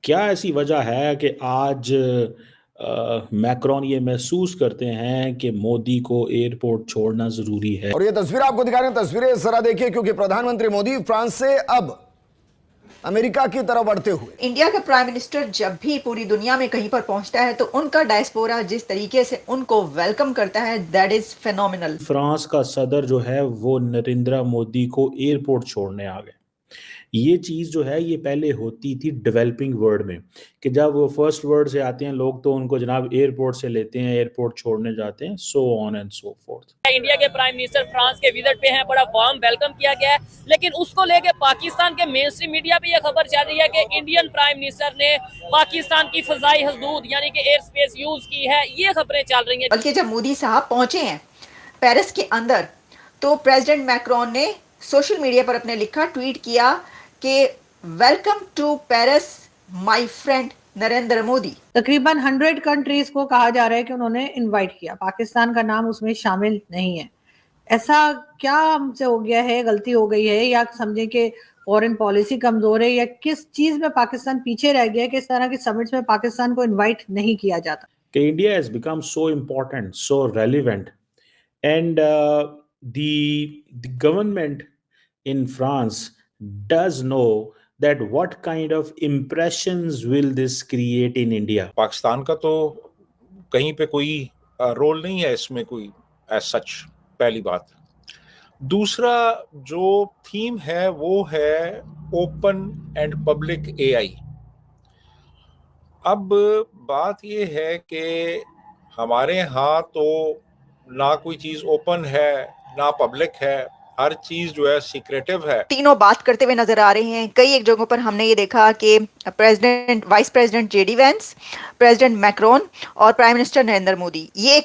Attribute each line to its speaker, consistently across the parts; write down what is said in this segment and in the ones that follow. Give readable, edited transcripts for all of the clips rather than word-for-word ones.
Speaker 1: क्या ऐसी वजह है कि आज मैक्रोन ये महसूस करते हैं कि मोदी को एयरपोर्ट छोड़ना जरूरी है?
Speaker 2: और ये तस्वीर आपको दिखा रहे हैं, तस्वीरें जरा देखिए, क्योंकि प्रधानमंत्री मोदी फ्रांस से अब अमेरिका की तरफ बढ़ते हुए।
Speaker 3: इंडिया का प्राइम मिनिस्टर जब भी पूरी दुनिया में कहीं पर पहुंचता है तो उनका डायस्पोरा जिस तरीके से उनको वेलकम करता है, दैट इज फेनोमिनल।
Speaker 1: फ्रांस का सदर जो है वो नरेंद्र मोदी को एयरपोर्ट छोड़ने आ गए। ये चीज़ जो है ये पहले होती थी डेवलपिंग वर्ल्ड में, कि जब वो फर्स्ट वर्ल्ड से आते हैं लोग तो उनको जनाब एयरपोर्ट से लेते हैं, एयरपोर्ट छोड़ने जाते हैं, so on and so fourth.
Speaker 4: India के प्राइम मिनिस्टर फ्रांस के विजिट पे हैं, बड़ा वार्म वेलकम किया गया है, लेकिन उसको लेके पाकिस्तान के मेन स्ट्रीम मीडिया पे यह खबर चल रही है कि इंडियन प्राइम मिनिस्टर ने पाकिस्तान की फजाई हदूद यानी कि एयर स्पेस यूज की है, ये खबरें चल रही हैं।
Speaker 3: बल्कि जब मोदी साहब पहुंचे हैं पेरिस के अंदर तो प्रेसिडेंट मैक्रोन ने सोशल मीडिया पर अपने लिखा, ट्वीट किया कि welcome to Paris my friend Narendra Modi.
Speaker 5: तकरीबन 100 कंट्रीज को कहा जा रहा है कि उन्होंने इनवाइट किया, पाकिस्तान का नाम उसमें शामिल नहीं है। ऐसा क्या हमसे हो गया है, गलती हो गई है, या समझें कि फॉरेन पॉलिसी कमजोर है, या किस चीज में पाकिस्तान पीछे रह गया है कि इस तरह की समिट्स में पाकिस्तान को इनवाइट नहीं किया जाता?
Speaker 1: कि India has become so important, so relevant, and the government in France does know that what kind of impressions will this create in India.
Speaker 6: Pakistan का तो कहीं पे कोई रोल नहीं है इसमें कोई एज सच, पहली बात। दूसरा जो थीम है वो है ओपन एंड पब्लिक एआई। अब बात ये है कि हमारे यहाँ तो ना कोई चीज ओपन है ना पब्लिक है, हर चीज जो है सीक्रेटिव है।
Speaker 3: तीनों बात करते हुए नजर आ रहे हैं। कई एक जगहों पर हमने ये देखा कि president, vice president JD Vance, president Macron और प्राइम मिनिस्टर नरेंद्र मोदी ये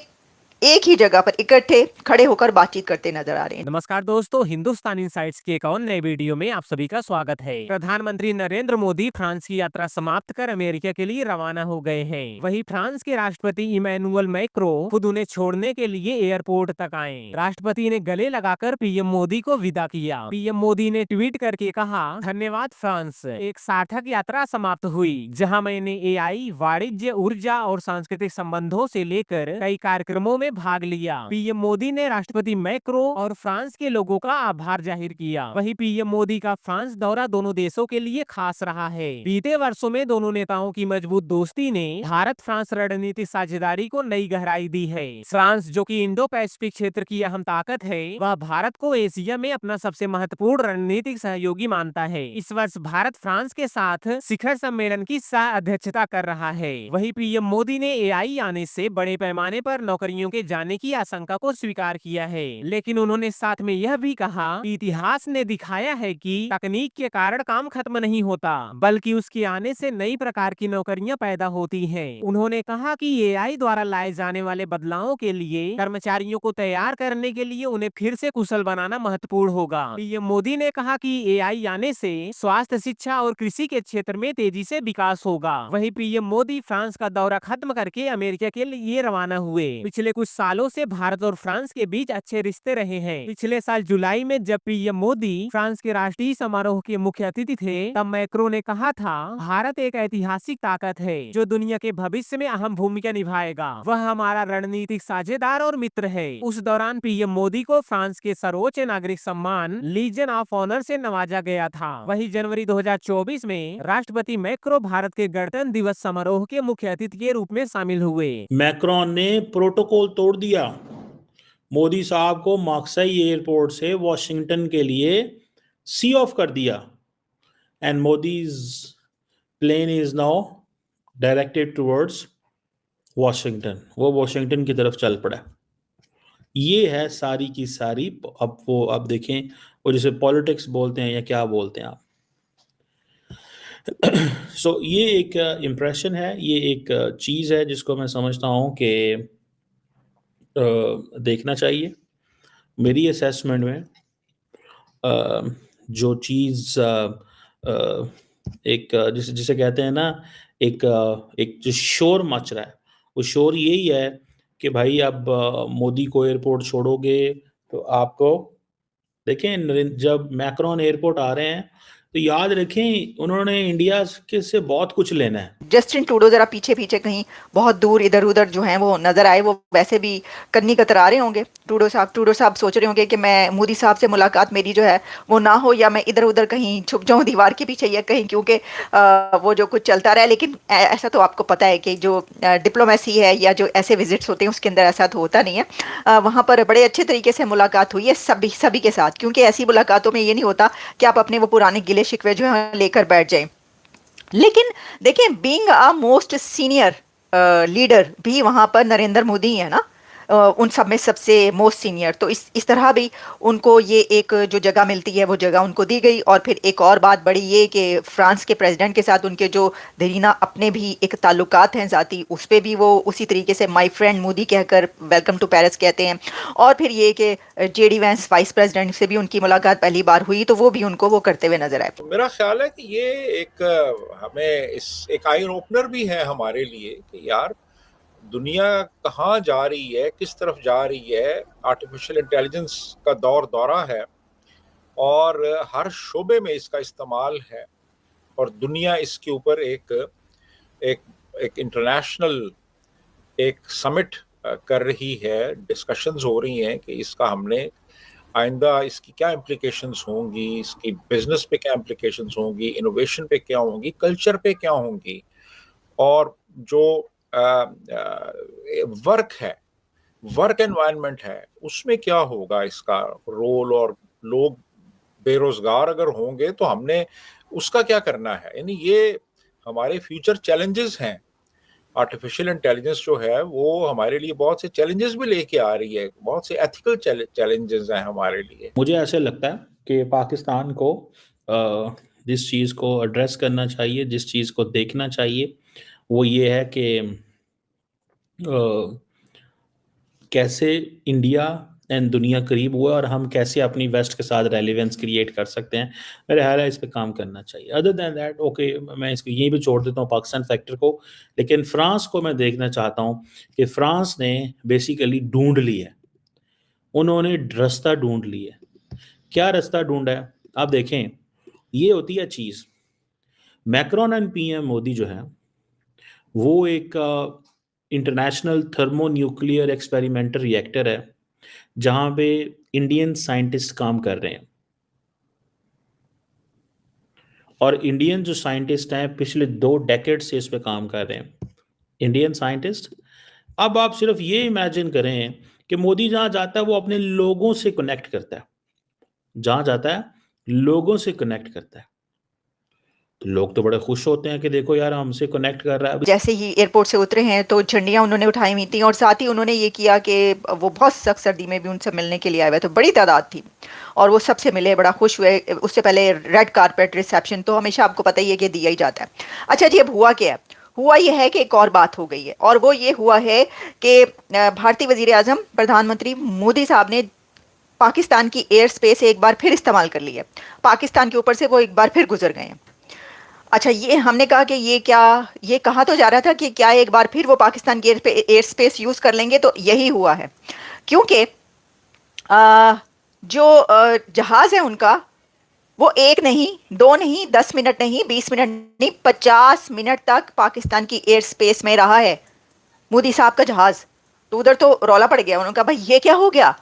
Speaker 3: एक ही जगह पर इकट्ठे खड़े होकर बातचीत करते नजर आ रहे हैं।
Speaker 4: नमस्कार दोस्तों, हिंदुस्तान इनसाइट्स के एक और नए वीडियो में आप सभी का स्वागत है। प्रधानमंत्री नरेंद्र मोदी फ्रांस की यात्रा समाप्त कर अमेरिका के लिए रवाना हो गए हैं। वहीं फ्रांस के राष्ट्रपति इमैनुअल मैक्रो खुद उन्हें छोड़ने के लिए एयरपोर्ट तक आए। राष्ट्रपति ने गले लगाकर पीएम मोदी को विदा किया। पीएम मोदी ने ट्वीट करके कहा, धन्यवाद फ्रांस, एक सार्थक यात्रा समाप्त हुई जहाँ मैंने एआई, वाणिज्य, ऊर्जा और सांस्कृतिक संबंधों से लेकर कई कार्यक्रमों में भाग लिया। पीएम मोदी ने राष्ट्रपति मैक्रो और फ्रांस के लोगों का आभार जाहिर किया। वहीं पीएम मोदी का फ्रांस दौरा दोनों देशों के लिए खास रहा है। बीते वर्षों में दोनों नेताओं की मजबूत दोस्ती ने भारत फ्रांस रणनीतिक साझेदारी को नई गहराई दी है। फ्रांस, जो कि इंडो पैसिफिक क्षेत्र की अहम ताकत है, वह भारत को एशिया में अपना सबसे महत्वपूर्ण रणनीतिक सहयोगी मानता है। इस वर्ष भारत फ्रांस के साथ शिखर सम्मेलन की सह अध्यक्षता कर रहा है। वहीं पीएम मोदी ने एआई आने से बड़े पैमाने पर नौकरियों के जाने की आशंका को स्वीकार किया है, लेकिन उन्होंने साथ में यह भी कहा कि इतिहास ने दिखाया है कि तकनीक के कारण काम खत्म नहीं होता, बल्कि उसके आने से नई प्रकार की नौकरियां पैदा होती हैं। उन्होंने कहा कि एआई द्वारा लाए जाने वाले बदलावों के लिए कर्मचारियों को तैयार करने के लिए उन्हें फिर से कुशल बनाना महत्वपूर्ण होगा। पीएम मोदी ने कहा कि एआई आने से स्वास्थ्य, शिक्षा और कृषि के क्षेत्र में तेजी से विकास होगा। वहीं पीएम मोदी फ्रांस का दौरा खत्म करके अमेरिका के लिए रवाना हुए। पिछले कुछ सालों से भारत और फ्रांस के बीच अच्छे रिश्ते रहे हैं। पिछले साल जुलाई में जब पीएम मोदी फ्रांस के राष्ट्रीय समारोह के मुख्य अतिथि थे, तब मैक्रो ने कहा था, भारत एक ऐतिहासिक ताकत है जो दुनिया के भविष्य में अहम भूमिका निभाएगा। वह हमारा रणनीतिक साझेदार और मित्र है। उस दौरान पीएम मोदी को फ्रांस के सर्वोच्च नागरिक सम्मान लीजन ऑफ ऑनर से नवाजा गया था। वहीं जनवरी 2024 में राष्ट्रपति मैक्रो भारत के गणतंत्र दिवस समारोह के मुख्य अतिथि के रूप में शामिल हुए।
Speaker 1: मैक्रोन ने प्रोटोकॉल तोड़ दिया, मोदी साहब को मार्सेई एयरपोर्ट से वॉशिंगटन के लिए सी ऑफ कर दिया, and Modi's plane is now directed towards Washington. वो वॉशिंगटन की तरफ चल पड़ा। ये है सारी की सारी। अब देखें, वो जैसे पॉलिटिक्स बोलते हैं या क्या बोलते हैं आप। सो ये एक इम्प्रेशन है, ये एक चीज़ है जिसको मैं समझता हूँ कि देखना चाहिए। मेरी असेसमेंट में जो चीज़ एक जिसे जिसे कहते हैं ना, एक जो शोर मच रहा है, वो शोर यही है कि भाई अब मोदी को एयरपोर्ट छोड़ोगे तो आपको देखें, जब मैक्रोन एयरपोर्ट आ रहे हैं तो याद रखें उन्होंने इंडिया के से बहुत कुछ लेना है।
Speaker 3: जस्टिन ट्रूडो जरा पीछे पीछे कहीं बहुत दूर इधर उधर जो हैं वो नजर आए, वो वैसे भी कन्नी कतरा रहे होंगे। ट्रूडो साहब सोच रहे होंगे कि मैं मोदी साहब से मुलाकात मेरी जो है वो ना हो, या मैं इधर उधर कहीं छुप जाऊं दीवार के पीछे, या कहीं क्योंकि वो जो कुछ चलता रहा है। लेकिन ऐसा तो आपको पता है कि जो डिप्लोमेसी है या जो ऐसे विजिट्स होते हैं उसके अंदर ऐसा तो होता नहीं है। वहाँ पर बड़े अच्छे तरीके से मुलाकात हुई है सभी के साथ, क्योंकि ऐसी मुलाकातों में ये नहीं होता कि आप अपने वो पुराने गिले शिकवे जो है लेकर बैठ जाएं। लेकिन देखिए, being a most senior leader भी वहां पर नरेंद्र मोदी है ना, उन सब में सबसे मोस्ट सीनियर। तो इस तरह भी उनको ये एक जो जगह मिलती है वो जगह उनको दी गई। और फिर एक और बात बड़ी ये कि फ्रांस के प्रेसिडेंट के साथ उनके जो देरीना अपने भी एक ताल्लुकात हैं ज़ाती, उस पर भी वो उसी तरीके से माय फ्रेंड मोदी कहकर वेलकम टू पेरिस कहते हैं। और फिर ये कि जेडी वैंस वाइस प्रेसिडेंट से भी उनकी मुलाकात पहली बार हुई, तो वो भी उनको वो करते हुए नजर आए।
Speaker 6: मेरा ख्याल है कि ये एक हमें एक आई ओपनर भी है हमारे लिए कि यार दुनिया कहाँ जा रही है, किस तरफ जा रही है। आर्टिफिशियल इंटेलिजेंस का दौरा है और हर शोबे में इसका इस्तेमाल है, और दुनिया इसके ऊपर एक इंटरनेशनल एक समिट कर रही है, डिस्कशंस हो रही हैं कि इसका हमने आइंदा इसकी क्या इम्प्लिकेशंस होंगी, इसकी बिजनेस पे क्या इम्प्लिकेशंस होंगी, इनोवेशन पे क्या होंगी, कल्चर पे क्या होंगी, और जो वर्क एनवायरनमेंट है उसमें क्या होगा इसका रोल, और लोग बेरोजगार अगर होंगे तो हमने उसका क्या करना है। यानी ये हमारे फ्यूचर चैलेंजेस हैं। आर्टिफिशियल इंटेलिजेंस जो है वो हमारे लिए बहुत से चैलेंजेस भी लेके आ रही है, बहुत से एथिकल चैलेंजेस हैं हमारे लिए।
Speaker 1: मुझे ऐसे लगता है कि पाकिस्तान को जिस चीज़ को एड्रेस करना चाहिए, जिस चीज़ को देखना चाहिए, वो ये है कि कैसे इंडिया एंड दुनिया करीब हुआ और हम कैसे अपनी वेस्ट के साथ रेलिवेंस क्रिएट कर सकते हैं। मेरे ख्याल है इस पे काम करना चाहिए। अदर दैन दैट ओके, मैं इसको यहीं पे छोड़ देता हूँ पाकिस्तान फैक्टर को। लेकिन फ्रांस को मैं देखना चाहता हूँ कि फ्रांस ने बेसिकली ढूंढ ली है, उन्होंने रास्ता ढूंढ लिया है। क्या रास्ता ढूंढा है आप देखें, ये होती है चीज़। मैक्रोन एंड पीएम मोदी जो है वो एक international thermo nuclear experimental reactor है जहां पे इंडियन साइंटिस्ट काम कर रहे हैं, और इंडियन जो साइंटिस्ट हैं पिछले 2 डेकेड से इस पे काम कर रहे हैं, इंडियन साइंटिस्ट। अब आप सिर्फ ये इमेजिन करें कि मोदी जहां जाता है वो अपने लोगों से कनेक्ट करता है, जहां जाता है लोगों से कनेक्ट करता है, तो लोग तो बड़े खुश होते हैं कि देखो यार हमसे कनेक्ट कर रहा है।
Speaker 3: जैसे ही एयरपोर्ट से उतरे हैं तो झंडियां उन्होंने उठाई हुई थी, और साथ ही उन्होंने ये किया कि वो बहुत सख्त सर्दी में भी उनसे मिलने के लिए आए हुए, तो बड़ी तादाद थी और वो सबसे मिले, बड़ा खुश हुए। उससे पहले रेड कारपेट रिसेप्शन तो हमेशा आपको पता ही है कि दिया ही जाता है। अच्छा जी, अब हुआ क्या है? हुआ यह है कि एक और बात हो गई है, और वो ये हुआ है कि भारतीय वजीर आजम प्रधानमंत्री मोदी साहब ने पाकिस्तान की एयर स्पेस एक बार फिर इस्तेमाल कर ली है। पाकिस्तान के ऊपर से वो एक बार फिर गुजर गए हैं। अच्छा, ये हमने कहा कि ये कहा तो जा रहा था कि क्या एक बार फिर वो पाकिस्तान की एयर स्पेस यूज़ कर लेंगे, तो यही हुआ है। क्योंकि जो जहाज़ है उनका वो 1 नहीं, 2 नहीं, 10 मिनट नहीं, 20 मिनट नहीं, 50 मिनट तक पाकिस्तान की एयर स्पेस में रहा है मोदी साहब का जहाज़। तो उधर तो रौला पड़ गया, उन्होंने कहा भाई ये क्या हो गया,